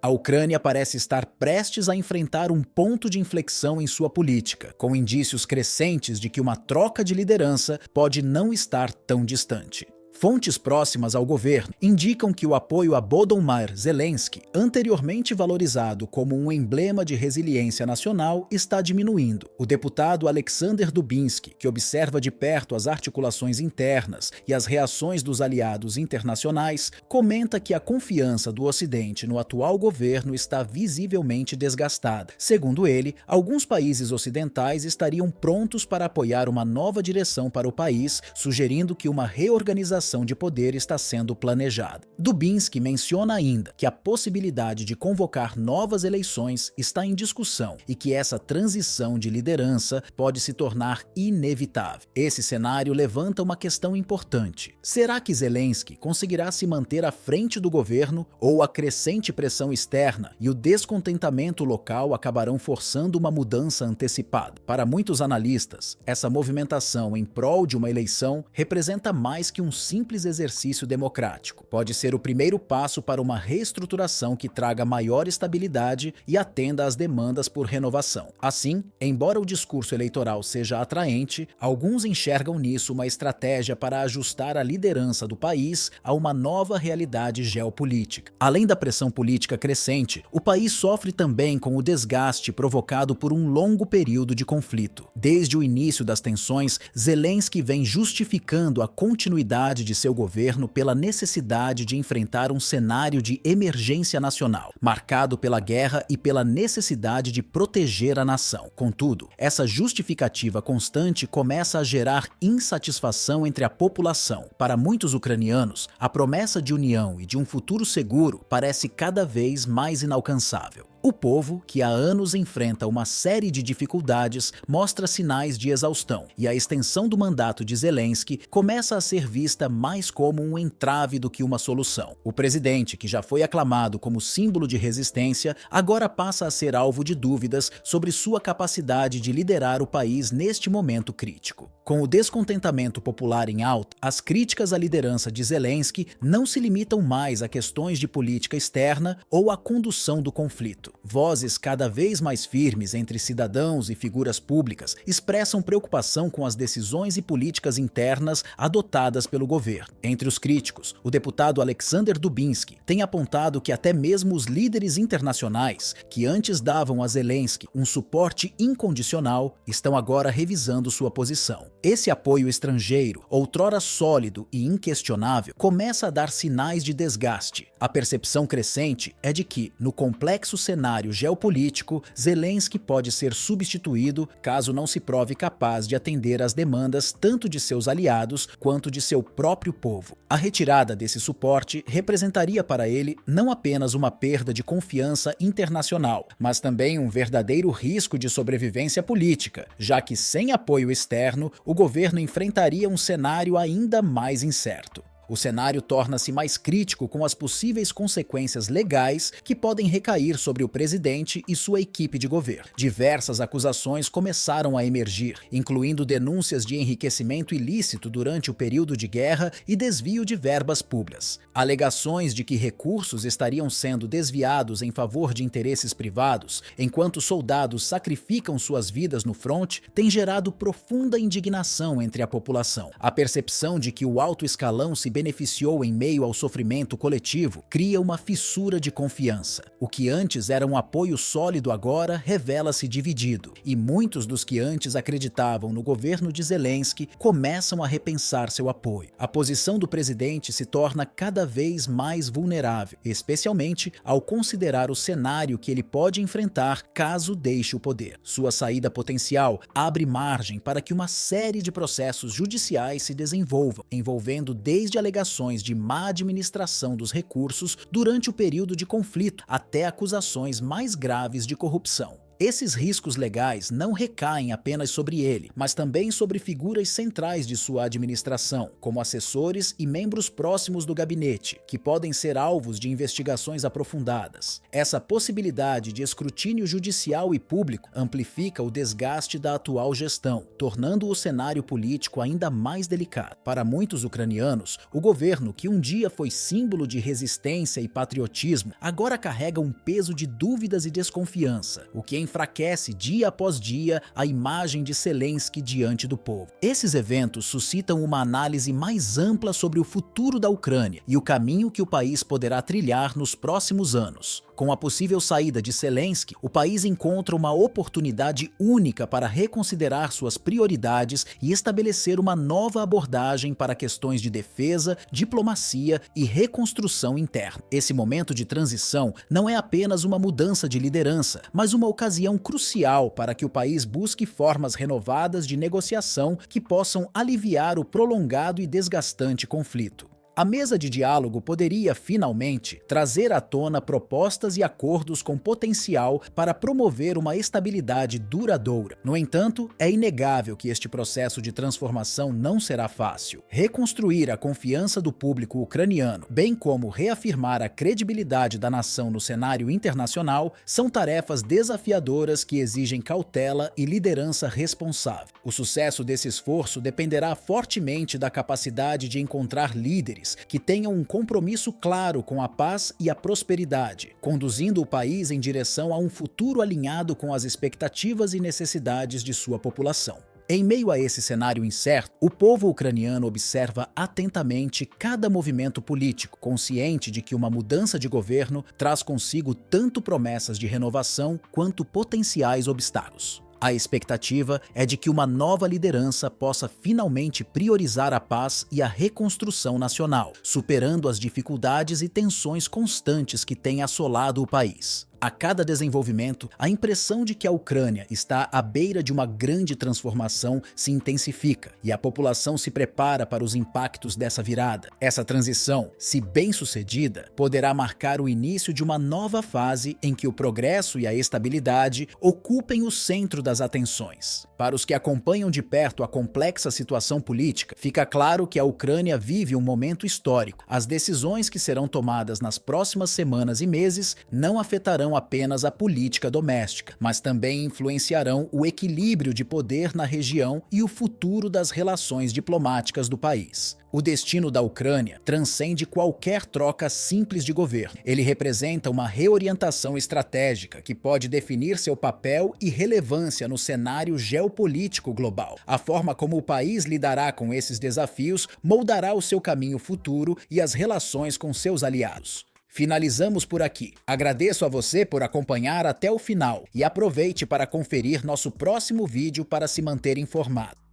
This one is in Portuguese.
A Ucrânia parece estar prestes a enfrentar um ponto de inflexão em sua política, com indícios crescentes de que uma troca de liderança pode não estar tão distante. Fontes próximas ao governo indicam que o apoio a Volodymyr Zelensky, anteriormente valorizado como um emblema de resiliência nacional, está diminuindo. O deputado Alexander Dubinsky, que observa de perto as articulações internas e as reações dos aliados internacionais, comenta que a confiança do Ocidente no atual governo está visivelmente desgastada. Segundo ele, alguns países ocidentais estariam prontos para apoiar uma nova direção para o país, sugerindo que uma reorganização de poder está sendo planejada. Dubinsky menciona ainda que a possibilidade de convocar novas eleições está em discussão e que essa transição de liderança pode se tornar inevitável. Esse cenário levanta uma questão importante. Será que Zelensky conseguirá se manter à frente do governo, ou a crescente pressão externa e o descontentamento local acabarão forçando uma mudança antecipada? Para muitos analistas, essa movimentação em prol de uma eleição representa mais que um simples exercício democrático. Pode ser o primeiro passo para uma reestruturação que traga maior estabilidade e atenda às demandas por renovação. Assim, embora o discurso eleitoral seja atraente, alguns enxergam nisso uma estratégia para ajustar a liderança do país a uma nova realidade geopolítica. Além da pressão política crescente, o país sofre também com o desgaste provocado por um longo período de conflito. Desde o início das tensões, Zelensky vem justificando a continuidade de seu governo pela necessidade de enfrentar um cenário de emergência nacional, marcado pela guerra e pela necessidade de proteger a nação. Contudo, essa justificativa constante começa a gerar insatisfação entre a população. Para muitos ucranianos, a promessa de união e de um futuro seguro parece cada vez mais inalcançável. O povo, que há anos enfrenta uma série de dificuldades, mostra sinais de exaustão, e a extensão do mandato de Zelensky começa a ser vista mais como um entrave do que uma solução. O presidente, que já foi aclamado como símbolo de resistência, agora passa a ser alvo de dúvidas sobre sua capacidade de liderar o país neste momento crítico. Com o descontentamento popular em alta, as críticas à liderança de Zelensky não se limitam mais a questões de política externa ou à condução do conflito. Vozes cada vez mais firmes entre cidadãos e figuras públicas expressam preocupação com as decisões e políticas internas adotadas pelo governo. Entre os críticos, o deputado Alexander Dubinsky tem apontado que até mesmo os líderes internacionais, que antes davam a Zelensky um suporte incondicional, estão agora revisando sua posição. Esse apoio estrangeiro, outrora sólido e inquestionável, começa a dar sinais de desgaste. A percepção crescente é de que, no complexo cenário geopolítico, Zelensky pode ser substituído caso não se prove capaz de atender às demandas tanto de seus aliados quanto de seu próprio povo. A retirada desse suporte representaria para ele não apenas uma perda de confiança internacional, mas também um verdadeiro risco de sobrevivência política, já que sem apoio externo, o governo enfrentaria um cenário ainda mais incerto. O cenário torna-se mais crítico com as possíveis consequências legais que podem recair sobre o presidente e sua equipe de governo. Diversas acusações começaram a emergir, incluindo denúncias de enriquecimento ilícito durante o período de guerra e desvio de verbas públicas. Alegações de que recursos estariam sendo desviados em favor de interesses privados, enquanto soldados sacrificam suas vidas no fronte, têm gerado profunda indignação entre a população. A percepção de que o alto escalão se beneficiou em meio ao sofrimento coletivo cria uma fissura de confiança. O que antes era um apoio sólido agora revela-se dividido, e muitos dos que antes acreditavam no governo de Zelensky começam a repensar seu apoio. A posição do presidente se torna cada vez mais vulnerável, especialmente ao considerar o cenário que ele pode enfrentar caso deixe o poder. Sua saída potencial abre margem para que uma série de processos judiciais se desenvolvam, envolvendo desde alegações de má administração dos recursos durante o período de conflito até acusações mais graves de corrupção. Esses riscos legais não recaem apenas sobre ele, mas também sobre figuras centrais de sua administração, como assessores e membros próximos do gabinete, que podem ser alvos de investigações aprofundadas. Essa possibilidade de escrutínio judicial e público amplifica o desgaste da atual gestão, tornando o cenário político ainda mais delicado. Para muitos ucranianos, o governo, que um dia foi símbolo de resistência e patriotismo, agora carrega um peso de dúvidas e desconfiança, o que enfraquece dia após dia a imagem de Zelensky diante do povo. Esses eventos suscitam uma análise mais ampla sobre o futuro da Ucrânia e o caminho que o país poderá trilhar nos próximos anos. Com a possível saída de Zelensky, o país encontra uma oportunidade única para reconsiderar suas prioridades e estabelecer uma nova abordagem para questões de defesa, diplomacia e reconstrução interna. Esse momento de transição não é apenas uma mudança de liderança, mas uma ocasião crucial para que o país busque formas renovadas de negociação que possam aliviar o prolongado e desgastante conflito. A mesa de diálogo poderia, finalmente, trazer à tona propostas e acordos com potencial para promover uma estabilidade duradoura. No entanto, é inegável que este processo de transformação não será fácil. Reconstruir a confiança do público ucraniano, bem como reafirmar a credibilidade da nação no cenário internacional, são tarefas desafiadoras que exigem cautela e liderança responsável. O sucesso desse esforço dependerá fortemente da capacidade de encontrar líderes que tenham um compromisso claro com a paz e a prosperidade, conduzindo o país em direção a um futuro alinhado com as expectativas e necessidades de sua população. Em meio a esse cenário incerto, o povo ucraniano observa atentamente cada movimento político, consciente de que uma mudança de governo traz consigo tanto promessas de renovação quanto potenciais obstáculos. A expectativa é de que uma nova liderança possa finalmente priorizar a paz e a reconstrução nacional, superando as dificuldades e tensões constantes que têm assolado o país. A cada desenvolvimento, a impressão de que a Ucrânia está à beira de uma grande transformação se intensifica e a população se prepara para os impactos dessa virada. Essa transição, se bem-sucedida, poderá marcar o início de uma nova fase em que o progresso e a estabilidade ocupem o centro das atenções. Para os que acompanham de perto a complexa situação política, fica claro que a Ucrânia vive um momento histórico. As decisões que serão tomadas nas próximas semanas e meses não afetarão apenas a política doméstica, mas também influenciarão o equilíbrio de poder na região e o futuro das relações diplomáticas do país. O destino da Ucrânia transcende qualquer troca simples de governo. Ele representa uma reorientação estratégica que pode definir seu papel e relevância no cenário geopolítico global. A forma como o país lidará com esses desafios moldará o seu caminho futuro e as relações com seus aliados. Finalizamos por aqui. Agradeço a você por acompanhar até o final e aproveite para conferir nosso próximo vídeo para se manter informado.